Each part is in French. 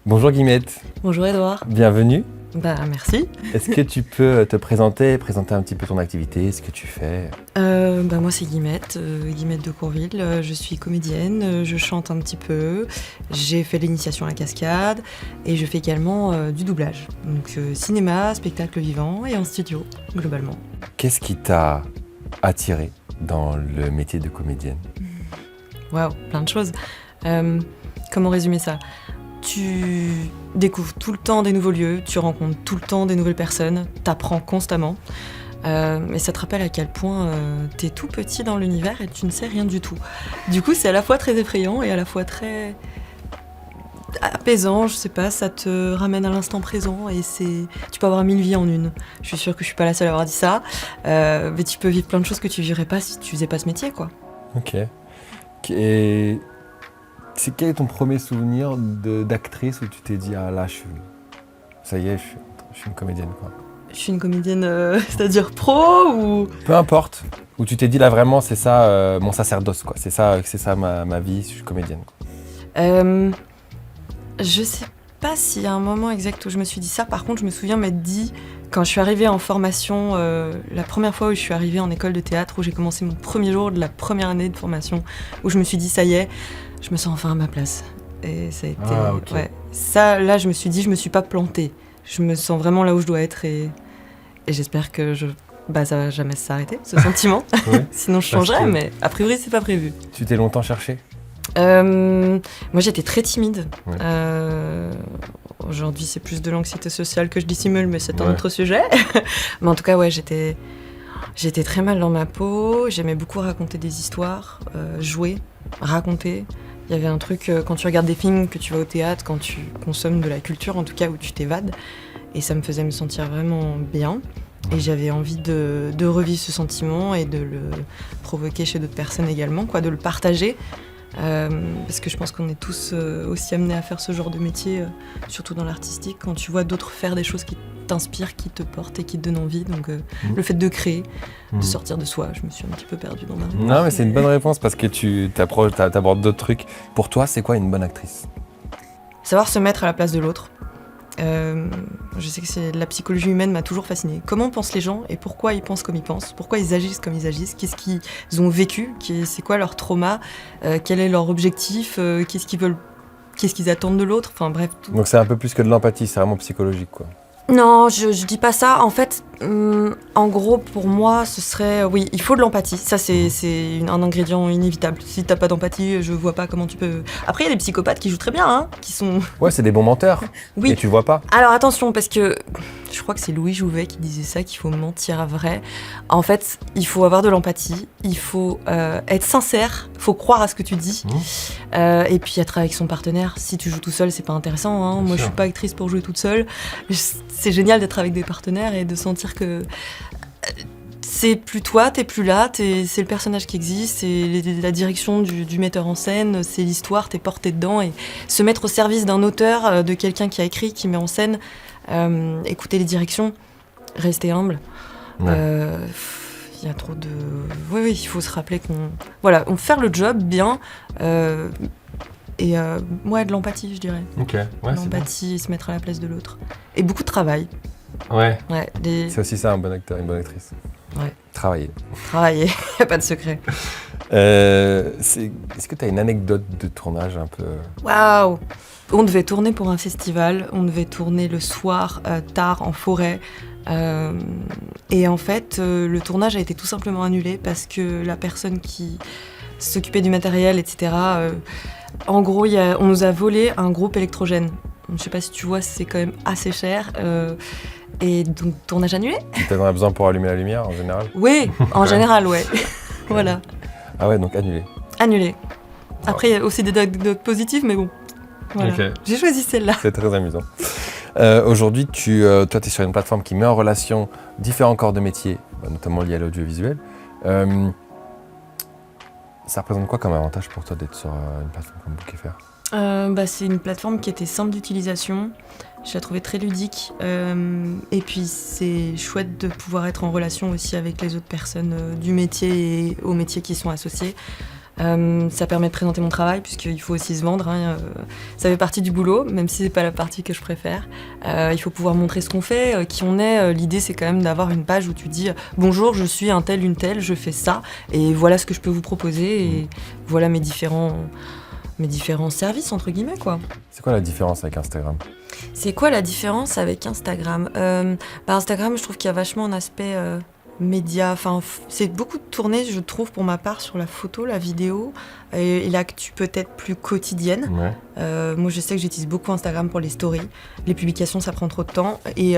Bonjour Guillemette, Bonjour Edouard. bienvenue. Merci. Est-ce que tu peux te présenter un petit peu ton activité, ce que tu fais? Moi c'est Guillemette, Guillemette de Courville. Je suis comédienne, je chante un petit peu. J'ai fait l'initiation à la cascade et je fais également du doublage. Donc cinéma, spectacle vivant et en studio, globalement. Qu'est-ce qui t'a attiré dans le métier de comédienne? Waouh, plein de choses. Comment résumer ça? Tu découvres tout le temps des nouveaux lieux, tu rencontres tout le temps des nouvelles personnes, t'apprends constamment. Et ça te rappelle à quel point t'es tout petit dans l'univers et tu ne sais rien du tout. Du coup, c'est à la fois très effrayant et à la fois très apaisant, je sais pas, ça te ramène à l'instant présent et tu peux avoir 1000 vies en une. Je suis sûre que je suis pas la seule à avoir dit ça, mais tu peux vivre plein de choses que tu vivrais pas si tu faisais pas ce métier, quoi. Ok. Et quel est ton premier souvenir d'actrice où tu t'es dit ah là ça y est, je suis une comédienne quoi. Je suis une comédienne, c'est-à-dire pro ou... Peu importe, où tu t'es dit là vraiment c'est ça mon sacerdoce quoi, c'est ça ma vie, je suis comédienne quoi. Je sais pas s'il y a un moment exact où je me suis dit ça. Par contre, je me souviens m'être dit, quand je suis arrivée en formation, la première fois où je suis arrivée en école de théâtre, où j'ai commencé mon premier jour de la première année de formation, où je me suis dit, ça y est, je me sens enfin à ma place. Et ça a été... Ok. Ouais. Ça, là, je me suis dit, je me suis pas plantée. Je me sens vraiment là où je dois être et j'espère que ça va jamais s'arrêter, ce sentiment. Ouais. Sinon, je changerais, mais a priori, c'est pas prévu. Tu t'es longtemps cherché? Moi j'étais très timide. Ouais. Aujourd'hui c'est plus de l'anxiété sociale que je dissimule, mais c'est un Ouais. autre sujet. Mais en tout cas ouais, j'étais très mal dans ma peau. J'aimais beaucoup raconter des histoires, jouer, raconter. Il y avait un truc quand tu regardes des films, que tu vas au théâtre, quand tu consommes de la culture en tout cas, où tu t'évades. Et ça me faisait me sentir vraiment bien. Et j'avais envie de revivre ce sentiment et de le provoquer chez d'autres personnes également, quoi, de le partager. Parce que je pense qu'on est tous aussi amenés à faire ce genre de métier, surtout dans l'artistique, quand tu vois d'autres faire des choses qui t'inspirent, qui te portent et qui te donnent envie. Donc le fait de créer, de sortir de soi, je me suis un petit peu perdue dans ma réponse. Non mais c'est une bonne réponse parce que tu t'abordes d'autres trucs. Pour toi c'est quoi une bonne actrice? Savoir se mettre à la place de l'autre. Je sais que la psychologie humaine m'a toujours fascinée. Comment pensent les gens et pourquoi ils pensent comme ils pensent? Pourquoi ils agissent comme ils agissent? Qu'est-ce qu'ils ont vécu? C'est quoi leur trauma? Quel est leur objectif? Qu'est-ce qu'ils veulent? Qu'est-ce qu'ils attendent de l'autre? Enfin bref, tout. Donc c'est un peu plus que de l'empathie, c'est vraiment psychologique quoi. Non, je dis pas ça. En fait, en gros, pour moi, ce serait... Oui, il faut de l'empathie. Ça, c'est un ingrédient inévitable. Si t'as pas d'empathie, je vois pas comment tu peux... Après, il y a des psychopathes qui jouent très bien, hein, qui sont... Ouais, c'est des bons menteurs. Oui. Et tu vois pas. Alors attention, parce que je crois que c'est Louis Jouvet qui disait ça, qu'il faut mentir à vrai. En fait, il faut avoir de l'empathie, il faut être sincère, il faut croire à ce que tu dis, et puis être avec son partenaire. Si tu joues tout seul, c'est pas intéressant, hein. Moi, je suis pas actrice pour jouer toute seule. C'est génial d'être avec des partenaires et de sentir que c'est plus toi, t'es plus là, c'est le personnage qui existe, c'est la direction du metteur en scène, c'est l'histoire, t'es porté dedans, et se mettre au service d'un auteur, de quelqu'un qui a écrit, qui met en scène, écouter les directions, rester humble. Ouais. Il y a trop de... Oui, il faut se rappeler on faire le job bien, de l'empathie, je dirais. Ok, ouais, c'est bon. L'empathie et se mettre à la place de l'autre. Et beaucoup de travail. Ouais. Ouais, C'est aussi ça un bon acteur, une bonne actrice. Ouais. Travailler. Travailler, y a pas de secret. Est-ce que tu as une anecdote de tournage un peu... Waouh! On devait tourner pour un festival, on devait tourner le soir, tard, en forêt. Et en fait, le tournage a été tout simplement annulé parce que la personne qui s'occupait du matériel, etc., en gros, on nous a volé un groupe électrogène. Je sais pas si tu vois, c'est quand même assez cher. Et donc, tournage annulé? T'en as besoin pour allumer la lumière en général? Oui, en général, ouais. Voilà. Ah ouais, donc annulé. Annulé. Après, il y a aussi des anecdotes positives, mais bon. Voilà. Ok. J'ai choisi celle-là. C'est très amusant. Aujourd'hui, toi, tu es sur une plateforme qui met en relation différents corps de métier, notamment liés à l'audiovisuel. Ça représente quoi comme avantage pour toi d'être sur une plateforme comme Book.fr? C'est une plateforme qui était simple d'utilisation. Je la trouvais très ludique. Et puis, c'est chouette de pouvoir être en relation aussi avec les autres personnes du métier et aux métiers qui sont associés. Ça permet de présenter mon travail, puisqu'il faut aussi se vendre. Ça fait partie du boulot, même si c'est pas la partie que je préfère. Il faut pouvoir montrer ce qu'on fait, qui on est. L'idée, c'est quand même d'avoir une page où tu dis « Bonjour, je suis un tel, une telle, je fais ça, et voilà ce que je peux vous proposer, et voilà mes différents services, entre guillemets, quoi. » C'est quoi la différence avec Instagram ? C'est quoi la différence avec Instagram ? Instagram, je trouve qu'il y a vachement un aspect média. Enfin, c'est beaucoup tourné, je trouve, pour ma part, sur la photo, la vidéo et l'actu peut-être plus quotidienne. Ouais. Moi, je sais que j'utilise beaucoup Instagram pour les stories. Les publications, ça prend trop de temps. Et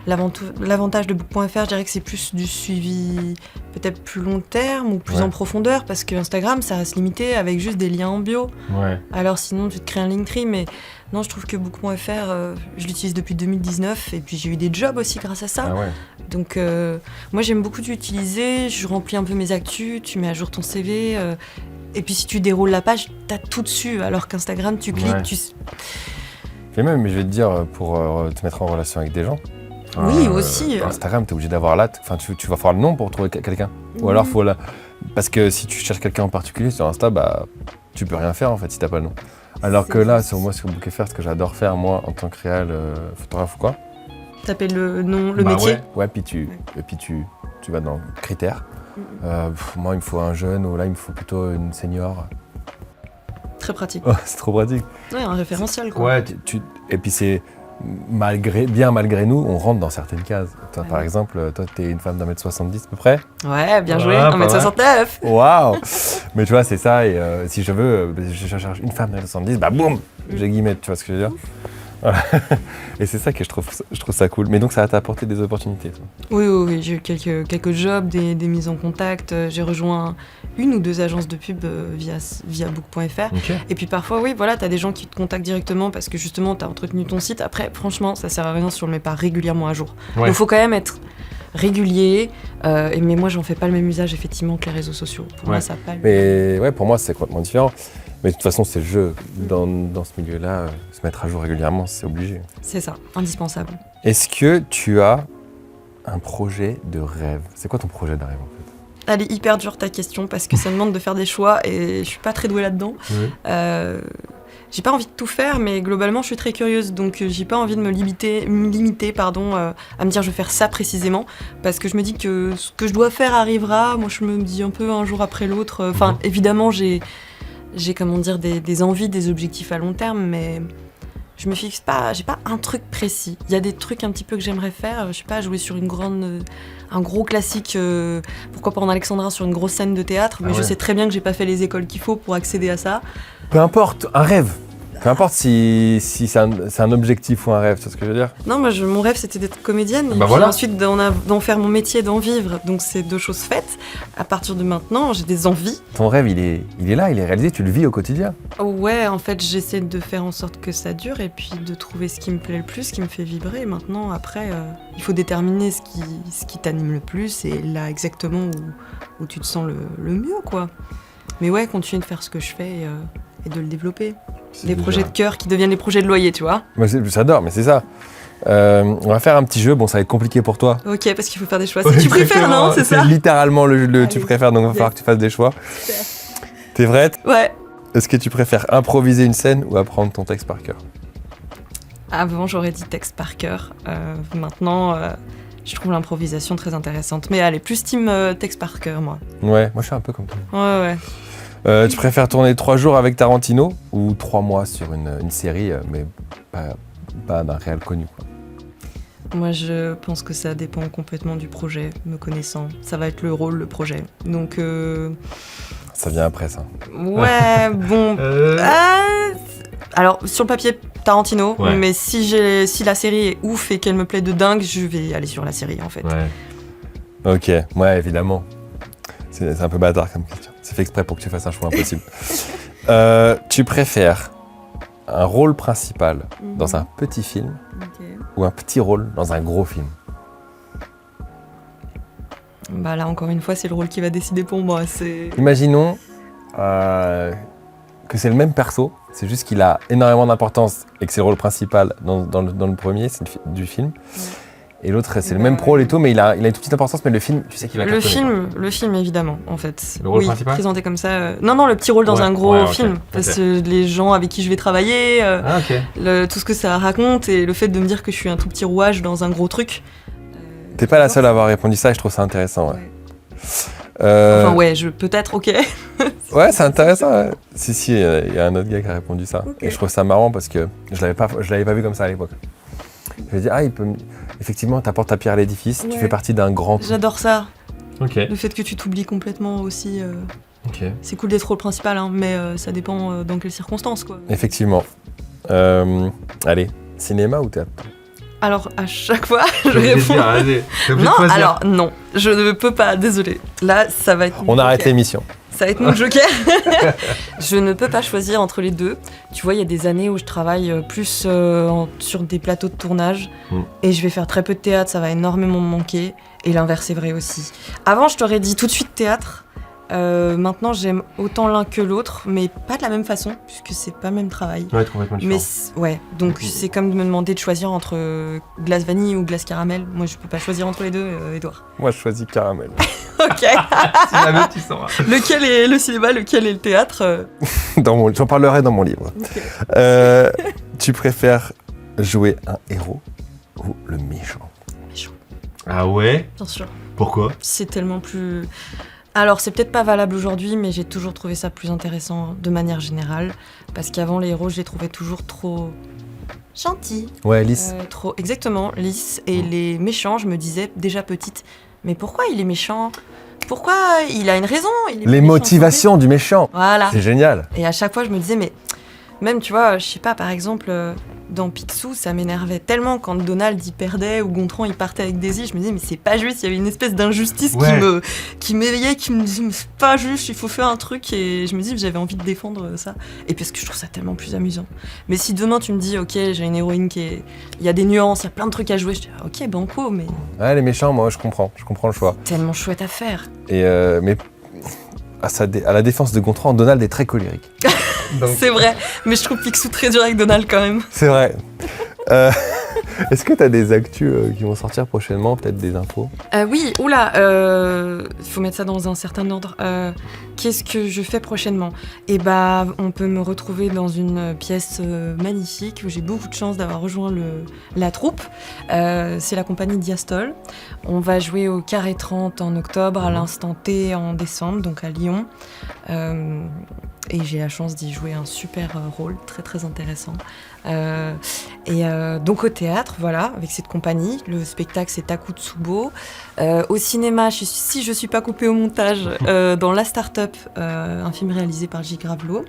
l'avantage de Book.fr, je dirais que c'est plus du suivi peut-être plus long terme ou plus en profondeur, parce que Instagram, ça reste limité avec juste des liens en bio. Ouais. Alors sinon, tu te crées un Linktree, mais non, je trouve que Book.fr, je l'utilise depuis 2019 et puis j'ai eu des jobs aussi grâce à ça. Ah ouais. Donc moi, j'aime beaucoup l'utiliser. Je remplis un peu mes actus, tu mets à jour ton CV. Et puis si tu déroules la page, t'as tout dessus. Alors qu'Instagram, tu cliques, Et même, mais je vais te dire, pour te mettre en relation avec des gens. Oui, aussi. Instagram, t'es obligé d'avoir tu vas faire le nom pour trouver quelqu'un. Ou alors, parce que si tu cherches quelqu'un en particulier sur Insta, tu peux rien faire en fait si t'as pas le nom. Alors que là, sur Book.fr, ce que j'adore faire, moi, en tant que réal photographe ou quoi. Taper le nom, le métier. Ouais, puis tu vas dans critères. Moi, il me faut un jeune, ou là, il me faut plutôt une senior. Très pratique. Oh, c'est trop pratique. Ouais, un référentiel, quoi. Ouais, et puis c'est malgré nous, on rentre dans certaines cases. Toi, par exemple, t'es une femme d'1m70 à peu près. Ouais, bien joué, Ouais, 1m69. Waouh. Mais tu vois, c'est ça, et si je veux, je cherche une femme d'1m70, boum, j'ai guillemets, tu vois ce que je veux dire. Voilà. Et c'est ça que je trouve ça cool. Mais donc ça va t'apporter des opportunités, toi. Oui, j'ai eu quelques jobs, des mises en contact. J'ai rejoint une ou deux agences de pub via Book.fr. Okay. Et puis parfois, oui, voilà, t'as des gens qui te contactent directement parce que justement, t'as entretenu ton site. Après, franchement, ça sert à rien si on le met pas régulièrement à jour. Donc il faut quand même être régulier. Mais moi, j'en fais pas le même usage, effectivement, que les réseaux sociaux. Pour moi, ça n'a pas le... Mais ouais, pour moi, c'est complètement différent. Mais de toute façon, c'est le jeu. Dans ce milieu-là, se mettre à jour régulièrement, c'est obligé. C'est ça, indispensable. Est-ce que tu as un projet de rêve ? C'est quoi ton projet de rêve, en fait ? Elle est hyper dure, ta question, parce que ça demande de faire des choix et je suis pas très douée là-dedans. Oui. J'ai pas envie de tout faire, mais globalement, je suis très curieuse, donc j'ai pas envie de me limiter, à me dire je vais faire ça précisément, parce que je me dis que ce que je dois faire arrivera. Moi, je me dis un peu un jour après l'autre. Enfin, évidemment, j'ai comment dire, des envies, des objectifs à long terme, mais je me fixe pas, j'ai pas un truc précis. Il y a des trucs un petit peu que j'aimerais faire, je sais pas, jouer sur un gros classique, pourquoi pas en Alexandrin, sur une grosse scène de théâtre, mais je sais très bien que j'ai pas fait les écoles qu'il faut pour accéder à ça. Peu importe, un rêve. Peu importe si c'est un objectif ou un rêve, tu vois ce que je veux dire ? Non, moi, mon rêve, c'était d'être comédienne, et puis ensuite d'en faire mon métier, d'en vivre. Donc c'est deux choses faites. À partir de maintenant, j'ai des envies. Ton rêve, il est là, il est réalisé, tu le vis au quotidien. Ouais, en fait, j'essaie de faire en sorte que ça dure, et puis de trouver ce qui me plaît le plus, ce qui me fait vibrer. Et maintenant, après, il faut déterminer ce qui t'anime le plus, et là, exactement où tu te sens le mieux, quoi. Mais ouais, continuer de faire ce que je fais et de le développer. Des projets de cœur qui deviennent des projets de loyer, tu vois. Moi, j'adore, mais c'est ça. On va faire un petit jeu. Bon, ça va être compliqué pour toi. Ok, parce qu'il faut faire des choix. Si tu préfères, non, c'est ça ? C'est littéralement le Allez, tu préfères, donc il va falloir que tu fasses des choix. T'es prête ? Ouais. Est-ce que tu préfères improviser une scène ou apprendre ton texte par cœur ? Avant, j'aurais dit texte par cœur. Maintenant, je trouve l'improvisation très intéressante. Mais allez, plus team texte par cœur, moi. Ouais, moi je suis un peu comme toi. Ouais. Tu préfères tourner 3 jours avec Tarantino ou 3 mois sur une série, mais pas d'un réel connu, quoi. Moi, je pense que ça dépend complètement du projet, me connaissant. Ça va être le rôle, le projet. Donc... Ça vient après, ça. Ouais, bon... Alors, sur le papier, Tarantino, mais si la série est ouf et qu'elle me plaît de dingue, je vais aller sur la série, en fait. Ouais. Ok, ouais, évidemment. C'est un peu bâtard comme question. C'est fait exprès pour que tu fasses un choix impossible. Tu préfères un rôle principal dans un petit film ou un petit rôle dans un gros film ? Bah là, encore une fois, c'est le rôle qui va décider pour moi. Imaginons que c'est le même perso, c'est juste qu'il a énormément d'importance et que c'est le rôle principal dans le premier du film. Et l'autre, c'est le même rôle et tout, mais il a une toute petite importance, mais le film, tu sais qu'il va cartonner. Le film évidemment, en fait. Le rôle principal présenté comme ça. Non, le petit rôle dans un gros film. Parce que les gens avec qui je vais travailler, tout ce que ça raconte et le fait de me dire que je suis un tout petit rouage dans un gros truc. T'es pas la seule à avoir répondu ça et je trouve ça intéressant. Ouais. Peut-être, ok. Ouais, c'est intéressant. Ouais. Si, il y a un autre gars qui a répondu ça. Okay. Et je trouve ça marrant parce que je l'avais pas vu comme ça à l'époque. Je me dis, effectivement, t'apportes ta pierre à l'édifice, tu fais partie d'un grand... J'adore ça. Okay. Le fait que tu t'oublies complètement aussi. C'est cool d'être rôle principal, hein, mais ça dépend dans quelles circonstances, quoi. Effectivement. Allez, cinéma ou théâtre? Alors, à chaque fois, je réponds... Non, je ne peux pas, désolé. Là, ça va être... On arrête l'émission. Ça va être mon joker. Je ne peux pas choisir entre les deux. Tu vois, il y a des années où je travaille plus sur des plateaux de tournage et je vais faire très peu de théâtre, ça va énormément me manquer. Et l'inverse est vrai aussi. Avant, je t'aurais dit tout de suite théâtre. Maintenant, j'aime autant l'un que l'autre, mais pas de la même façon, puisque c'est pas le même travail. Ouais, complètement différent. Donc c'est comme de me demander de choisir entre glace vanille ou glace caramel. Moi, je peux pas choisir entre les deux, Edouard. Moi, je choisis caramel. Ok. Si jamais tu sauras. Lequel est le cinéma, lequel est le théâtre J'en parlerai dans mon livre. Okay. Tu préfères jouer un héros ou le méchant? Méchant. Ah ouais? Bien sûr. Pourquoi? C'est tellement plus... Alors, c'est peut-être pas valable aujourd'hui, mais j'ai toujours trouvé ça plus intéressant de manière générale. Parce qu'avant, les héros, je les trouvais toujours trop gentils. Ouais, lisses. Exactement, lisses. Et les méchants, je me disais déjà petite, mais pourquoi il est méchant? Pourquoi il a une raison? Les motivations du méchant. Voilà. C'est génial. Et à chaque fois, je me disais, mais même, tu vois, je sais pas, par exemple... Dans Picsou, ça m'énervait tellement quand Donald y perdait ou Gontran il partait avec Daisy. Je me disais, mais c'est pas juste, il y avait une espèce d'injustice qui m'éveillait, qui me disait, mais c'est pas juste, il faut faire un truc. Et je me dis, j'avais envie de défendre ça. Et parce que je trouve ça tellement plus amusant. Mais si demain tu me dis, ok, j'ai une héroïne il y a des nuances, il y a plein de trucs à jouer, je dis, ok, banco, mais. Ouais, les méchants, moi je comprends le choix. C'est tellement chouette à faire. Et mais à la défense de Gontran, Donald est très colérique. Donc... C'est vrai, mais je trouve Picsou très dur avec Donald quand même. C'est vrai. Est-ce que tu as des actus qui vont sortir prochainement, peut-être des infos? Oui, il faut mettre ça dans un certain ordre. Qu'est-ce que je fais prochainement? On peut me retrouver dans une pièce magnifique où j'ai beaucoup de chance d'avoir rejoint la troupe. C'est la compagnie Diastole. On va jouer au Carré 30 en octobre, à l'Instant T en décembre, donc à Lyon. Et j'ai la chance d'y jouer un super rôle, très très intéressant. Donc au théâtre, voilà, avec cette compagnie. Le spectacle, c'est Takutsubo. Au cinéma, si je suis pas coupée au montage, dans La Start-up, un film réalisé par J. Gravelot.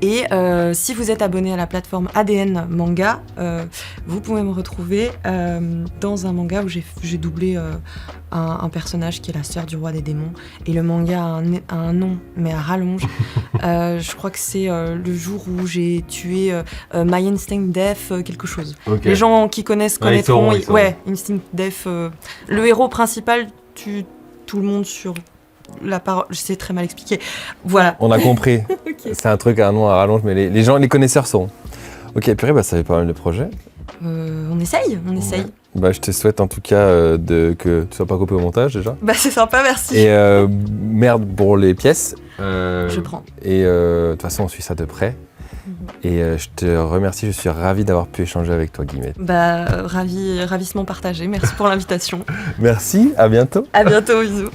Et si vous êtes abonné à la plateforme ADN Manga, vous pouvez me retrouver dans un manga où j'ai doublé un personnage qui est la sœur du roi des démons. Et le manga a un nom, mais à rallonge. Je crois que c'est le jour où j'ai tué My Instinct Death, quelque chose. Okay. Les gens qui connaîtront. Instinct Death. Le héros principal tue tout le monde sur... La parole, je sais très mal expliquer. Voilà. On a compris. Okay. C'est un truc à un nom à rallonge, mais les connaisseurs sauront. Ok, purée, ça fait pas mal de projets. On essaye. Je te souhaite en tout cas que tu sois pas coupé au montage déjà. C'est sympa, merci. Et merde pour les pièces. Je prends. Et de toute façon, on suit ça de près. Et je te remercie, je suis ravi d'avoir pu échanger avec toi, Guillemette. Ravissement partagé, merci pour l'invitation. Merci, à bientôt. À bientôt, bisous.